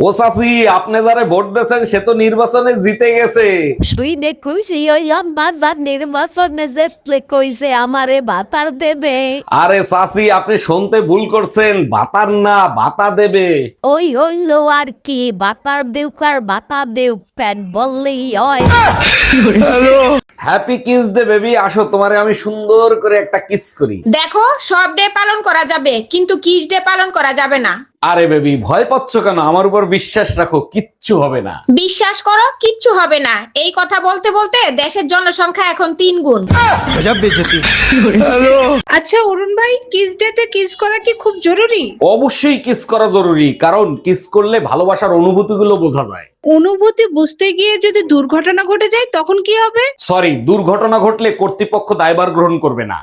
ও চাচি, আপনি যারে ভোট দিয়েছেন সে তো নির্বাচনে জিতে গেছে। শুই খুশি হইলাম বাজার নির্বাচনে জিতলে কইছে আমারে বাতার দেবে। আরে চাচি, আপনি শুনতে ভুল করছেন, বাতার না বাতা দেবে। ওই হইলো আর কি, বাতার দেউকার বাতা দেউ প্যান বললেই হয়। হ্যাপি কিস ডে বেবি, আসো তোমারে আমি সুন্দর করে একটা কিস করি। দেখো, সব ডে পালন করা যাবে কিন্তু কিস ডে পালন করা যাবে না। আরে বেবি, ভয় পাচ্ছ কেন? আমার উপর বিশ্বাস রাখো, কিচ্ছু হবে না। বিশ্বাস করো, কিচ্ছু হবে না। এই কথা বলতে বলতে দেশের জনসংখ্যা এখন 3 গুণ। আচ্ছা অরুণ ভাই, কিস ডেতে কিস করা কি খুব জরুরি? অবশ্যই কিস করা জরুরি, কারণ কিস করলে ভালোবাসার অনুভূতিগুলো বোঝা যায়। অনুভূতি বুঝতে গিয়ে যদি দুর্ঘটনা ঘটে যায় তখন কি হবে? সরি, দুর্ঘটনা ঘটলে কর্তৃপক্ষ দায়ভার গ্রহণ করবে না।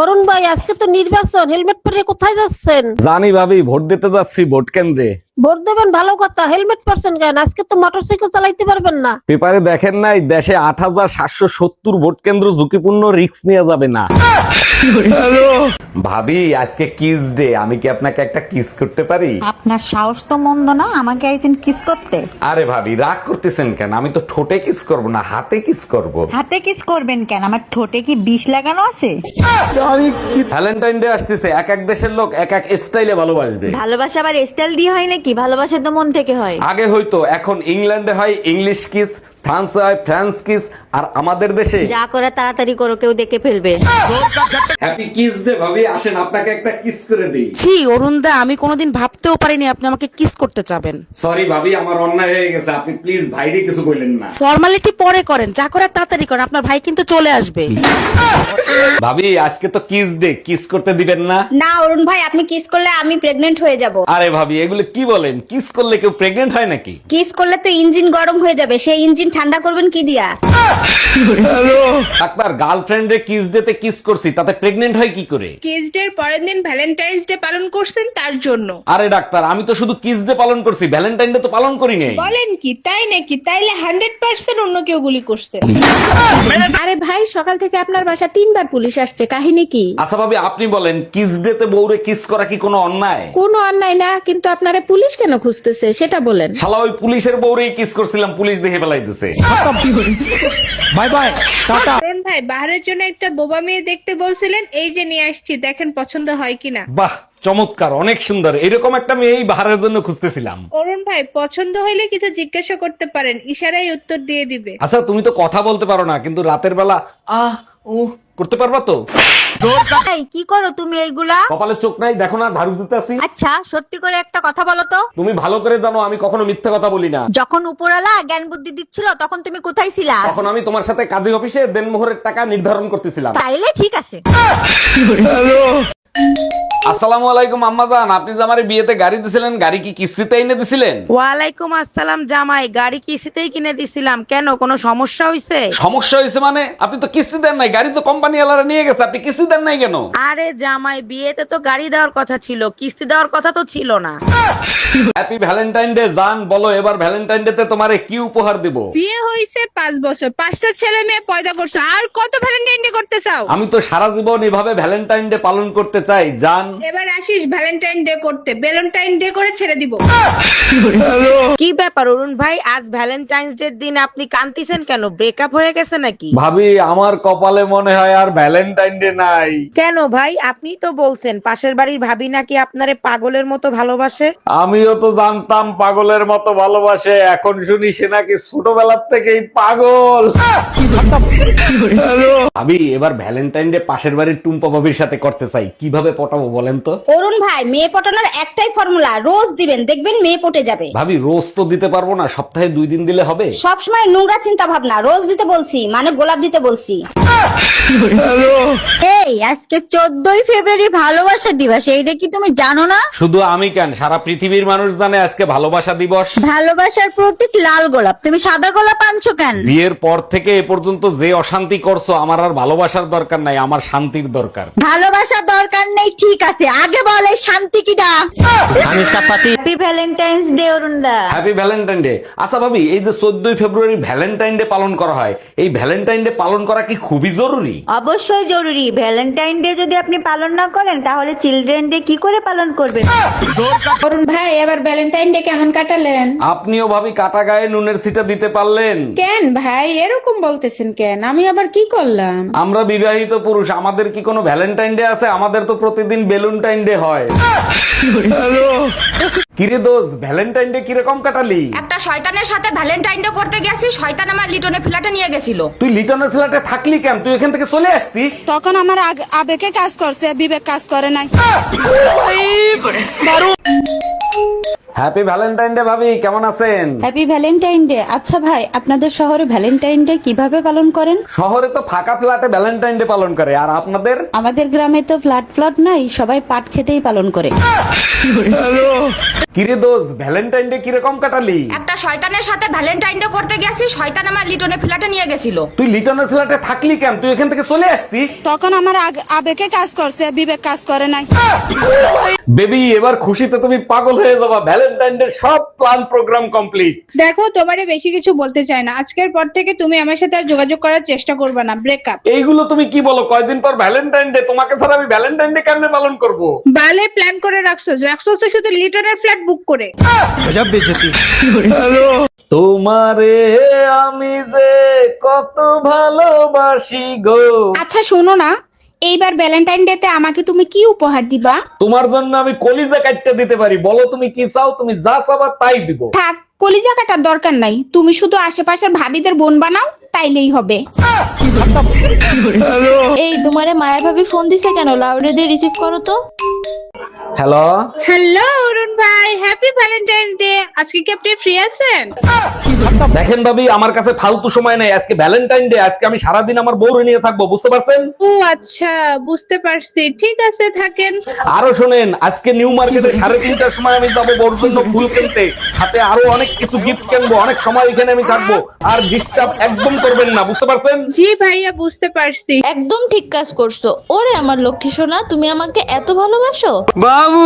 অরুণ ভাই, আজকে তো নির্বাচন, হেলমেট পরে কোথায় যাচ্ছেন? জানি ভাবি, ভোট দিতে যাচ্ছি ভোট কেন্দ্রে। ভোট দেবেন ভালো কথা, হেলমেট পরছেন কেন? আজকে তো মোটরসাইকেল চালাইতে পারবেন না। পেপারে দেখেন নাই, দেশে ৮৭৭০ ভোট কেন্দ্র ঝুঁকিপূর্ণ, রিস্ক নিয়ে যাবে না। ভাবি, আজকে কিস ডে, আমি কি আপনাকে একটা কিস করতে পারি? আপনার সাহস তো মন্দ না আমাকে একদিন কিস করতে। আরে ভাবি, রাগ করতেছেন কেন? আমি তো ঠোঁটে কিস করব না, হাতে কিস করব। হাতে কিস করবেন কেন? আমার ঠোঁটে কি বিষ লাগানো আছে? ভ্যালেন্টাইন ডে আসতেছে, এক এক দেশের লোক এক এক স্টাইলে ভালোবাসবে। ভালোবাসা আবার স্টাইল দিয়ে হয় নাকি? ভালোবাসা তো মন থেকে হয়। আগে হয়তো, এখন ইংল্যান্ডে হয় ইংলিশ কিস, ফ্রান্সে হয় ফ্রান্স কিস, আর আমাদের দেশে যা করে তাড়াতাড়ি করো, কেউ দেখে ফেলবে। হ্যাপি কিস ডে ভাবি, আসেন আপনাকে একটা কিস করে দিই। ছি অরুণদা, আমি কোনোদিন ভাবতেও পারিনি আপনি আমাকে কিস করতে চাবেন। সরি ভাবি, আমার অন্যায় হয়ে গেছে, আপনি প্লিজ ভাইরে কিছু বললেন না। ফর্মালিটি পরে করেন, যা করার তাড়াতাড়ি করেন, আপনার ভাই কিন্তু চলে আসবে। ভাবি, আজকে তো কিস ডে, কিস করতে দিবেন না? না অরুণ ভাই, আপনি কিস করলে আমি প্রেগনেন্ট হয়ে যাব। আরে ভাবি, এগুলো কি বলেন? কিস করলে কেউ প্রেগনেন্ট হয় নাকি? কিস করলে তো ইঞ্জিন গরম হয়ে যাবে, সেই ইঞ্জিন ঠান্ডা করবেন কি দিয়া? ডাক্তার, গার্লফ্রেন্ডে কিস ডেতে কিস করছি, তাতে প্রেগনেন্ট হয় কি করে? কিস ডে এর পরের দিন ভ্যালেন্টাইন্স ডে পালন করছেন তার জন্য। আরে ডাক্তার, আমি তো শুধু কিস ডে পালন করছি, ভ্যালেন্টাইন ডে তো পালন করি নাই। বলেন কি, তাই নাকি? তাইলে 100% অন্য কেউ গুলি করছে। আরে ভাই, সকাল থেকে আপনার বাসা 3 বার পুলিশ আসছে, কাহিনী কি? আচ্ছা ভাবি, আপনি বলেন, কিস ডেতে বউরে কিস করা কি কোনো অন্যায়? কোনো অন্যায় না, কিন্তু আপনারে পুলিশ কেন খুঁজতেছে সেটা বলেন। শালা ওই পুলিশের বউরেই কিস করছিলাম, পুলিশ দেখে ফেলাইতেছে। অরুণ ভাই, বাহারের জন্য একটা বোবা মেয়ে দেখতে বলছিলেন, এই যে নিয়ে আসছি, দেখেন পছন্দ হয় কিনা। বাহ, চমৎকার, অনেক সুন্দর। এরকম একটা মেয়েই বাহারের জন্য খুঁজতেছিলাম। অরুণ ভাই, পছন্দ হইলে কিছু জিজ্ঞাসা করতে পারেন, ইশারায় উত্তর দিয়ে দিবে। আচ্ছা, তুমি তো কথা বলতে পারো না, কিন্তু রাতের বেলা আহ উ করতে পারবা তো? এই, কি করো তুমি এইগুলা? কপালে চোখ নাই, দেখো না ঝাড়ু দিতে আসি। আচ্ছা, সত্যি করে একটা কথা বলো তো। তুমি ভালো করে জানো আমি কখনো মিথ্যে কথা বলি না। যখন উপরওয়ালা জ্ঞান বুদ্ধি দিচ্ছিল তখন তুমি কোথায় ছিলা? তখন আমি তোমার সাথে কাজী অফিসে দেনমোহরের টাকা নির্ধারণ করতেছিলাম। তাইলে ঠিক আছে। আসসালামু আলাইকুম আম্মাজান, আপনি যে আমার বিয়েতে গাড়ি দিছিলেন, গাড়ি কি কিস্তিতে এনে দিছিলেন? ওয়ালাইকুম আসসালাম জামাই, গাড়ি কিস্তিতেই কিনে দিছিলাম। কেন, কোনো সমস্যা হয়েছে? সমস্যা হয়েছে মানে? আপনি তো কিস্তি দেন নাই, গাড়ি তো কোম্পানি ওয়ালারা নিয়ে গেছে, আপনি কিস্তি দেন নাই কেন? আরে জামাই, বিয়েতে তো গাড়ি দেওয়ার কথা ছিল, কিস্তি দেওয়ার কথা তো ছিল না। হ্যাপি ভ্যালেন্টাইন ডে জান, বলো এবার ভ্যালেন্টাইন ডে তে তোমারে কি উপহার দিব? বিয়ে হয়েছে 5 বছর, 5টা ছেলে মেয়ে পয়দা করছে, আর কত ভ্যালেন্টাইন ডে করতে চাও? আমি তো সারা জীবন এভাবে ভ্যালেন্টাইন ডে পালন করতে চাই জান। এবার আসিস ভ্যালেন্টাইন ডে করতে, ভ্যালেন্টাইন ডে করে ছেড়ে দিব। কি ব্যাপার অরুণ ভাই, আজ ভ্যালেন্টাইন্স ডে দিন আপনি কান্দিছেন কেন? ব্রেকআপ হয়ে গেছে নাকি? ভাবি, আমার কপালে মনে হয় আর ভ্যালেন্টাইন ডে নাই। কেন ভাই, আপনি তো বলছেন পাশের বাড়ির ভাবি নাকি আপনারে পাগলের মতো ভালোবাসে। আমিও তো জানতাম পাগলের মতো ভালোবাসে, এখন শুনি সে নাকি ছোটবেলার থেকেই পাগল। ভাবি, এবার ভ্যালেন্টাইন ডে পাশের বাড়ির টুম্পা ভাবির সাথে করতে চাই, কিভাবে পটাবো বলেন তো? অরুণ ভাই, মেয়ে পটানোর একটাই ফর্মুলা, রোজ দিবেন, দেখবেন মেয়ে পটে যাবে। ভাবি, রোজ তো দিতে পারবো না, সপ্তাহে 2 দিন দিলে হবে? সবসময় নোংরা চিন্তা ভাবনা, রোজ দিতে বলছি মানে গোলাপ দিতে বলছি। এই, আজকে 14ই ফেব্রুয়ারি ভালোবাসা দিবস, এইটা কি তুমি জানো না? শুধু আমি কেন, সারা পৃথিবীর মানুষ জানে আজকে ভালোবাসা দিবস। ভালোবাসার প্রতীক লাল গোলাপ, তুমি সাদা গোলাপ আনছো কেন? বিয়ের পর থেকে এ পর্যন্ত যে অশান্তি করছো, আমার আর ভালোবাসার দরকার নাই, আমার শান্তির দরকার। ভালোবাসার দরকার নেই ঠিক আছে, আগে বল এই শান্তি কিডা? हम इसका पति। হ্যাপি ভ্যালেন্টাইন্স ডে অরুণ দা। Happy Valentine Day. আচ্ছা ভাবি, এই যে 14ই ফেব্রুয়ারি ভ্যালেন্টাইন ডে পালন করা হয়, এই ভ্যালেন্টাইন ডে পালন করা কি খুবই জরুরি? অবশ্যই জরুরি। ভ্যালেন্টাইন ডে যদি আপনি পালন না করেন তাহলে চিলড্রেন ডে কি করে পালন করবেন? অরুণ ভাই এবার ভ্যালেন্টাইন ডে কেমন কাটালেন? আপনিও ভাবি কাটা গায়ে নুনের ছিটা দিতে পারলেন? কেন ভাই এরকম বলতেছেন কেন? আমি আবার কি করলাম? আমরা বিবাহিত পুরুষ, আমাদের কি কোনো ভ্যালেন্টাইন ডে আছে? আমাদের তো প্রতিদিন বেলুনটাইন ডে হয়। কিরে দোস্ত, ভ্যালেন্টাইন ডে কিরকম কাটালি? একটা শয়তানের সাথে ভ্যালেন্টাইন ডে করতে গেছি, শয়তান আমার লিটনের ফ্ল্যাটে নিয়ে গেছিল। তুই লিটনের ফ্ল্যাটে থাকলি কেন? তুই এখান থেকে চলে আসতিস। তখন আমার আবেগে কাজ করছে, বিবেক কাজ করে নাই। হ্যাপি ভ্যালেন্টাইন ডে ভাবি, কেমন আছেন? Happy Valentine Day. আচ্ছা ভাই, আপনাদের শহরে ভ্যালেন্টাইন ডে কিভাবে পালন করেন? শহরে তো ফাঁকা ফ্ল্যাটে ভ্যালেন্টাইন ডে পালন করে, আর আপনাদের? আমাদের গ্রামে তো ফ্ল্যাট নাই, সবাই পাট খেতেই পালন করে। কিরে দোস্ত, ভ্যালেন্টাইন ডে কিরকম কাটালি? একটা শয়তানের সাথে ভ্যালেন্টাইন ডে করতে গেছি, শয়তান আমার লিটনের ফ্ল্যাটে নিয়ে গেছিল। তুই লিটনের ফ্ল্যাটে থাকলি কেন? তুই এখান থেকে চলে আসতিস। তখন আমার আবেগে কাজ করছে, বিবেক কাজ করে নাই। বেবি, এবার খুশিতে তুমি পাগল হয়ে যাবা। ভ্যালেন্টাইন ডে সব প্ল্যান প্রোগ্রাম কমপ্লিট। দেখো, তোমারে বেশি কিছু বলতে চাই না। আজকের পর থেকে তুমি আমার সাথে আর যোগাযোগ করার চেষ্টা করবে না। ব্রেকআপ। এইগুলো তুমি কি বলো? কয়দিন পর ভ্যালেন্টাইন ডে, তোমাকে ছাড়া আমি ভ্যালেন্টাইন ডে কেমনে পালন করব? বালে প্ল্যান করে রাখছো তো শুধু লিটনের ফ্ল্যাট বুক করে। गजब बेइज्जती। তোমারে আমি যে কত ভালোবাসি গো। আচ্ছা শোনো না, এইবার ভ্যালেন্টাইন ডে তে আমাকে তুমি কি উপহার দিবা? তোমার জন্য আমি কলিজা কাটতে দিতে পারি। বলো তুমি কি চাও? তুমি যা চাবা তাই দিব। থাক, কলিজা কাটার দরকার নাই। তুমি শুধু আশেপাশের ভাবিদের বোন বানাও, তাইলেই হবে। এই তোমারে মায়া ভাবি ফোন দিছে কেন? লাউডে দিয়ে রিসিভ করো তো। হ্যালো, হ্যালো অরুণ ভাই, হ্যাপি ভ্যালেন্টাইন ডে। আজকে কি আপনি ফ্রি আছেন? দেখেন ভাবি, আমার কাছে ফালতু সময় নাই। আজকে ভ্যালেন্টাইন ডে, আজকে আমি সারাদিন আমার বউরে নিয়ে থাকবো, বুঝতে পারছেন? ও আচ্ছা, বুঝতে পারছি। ঠিক আছে, থাকেন। আরো শোনেন, আজকে নিউ মার্কেটে 3:30টার সময় আমি যাবো বউর জন্য ফুল কিনতে। হাতে আরো অনেক কিছু গিফট কিনবো। অনেক সময় এখানে আমি থাকবো, আর ডিস্টার্ব একদম করবেন না, বুঝতে পারছেন? জি ভাইয়া, বুঝতে পারছি। একদম ঠিক কাজ করছো। ওরে আমার লক্ষ্মী সোনা, তুমি আমাকে এত ভালোবাসো? बाबू।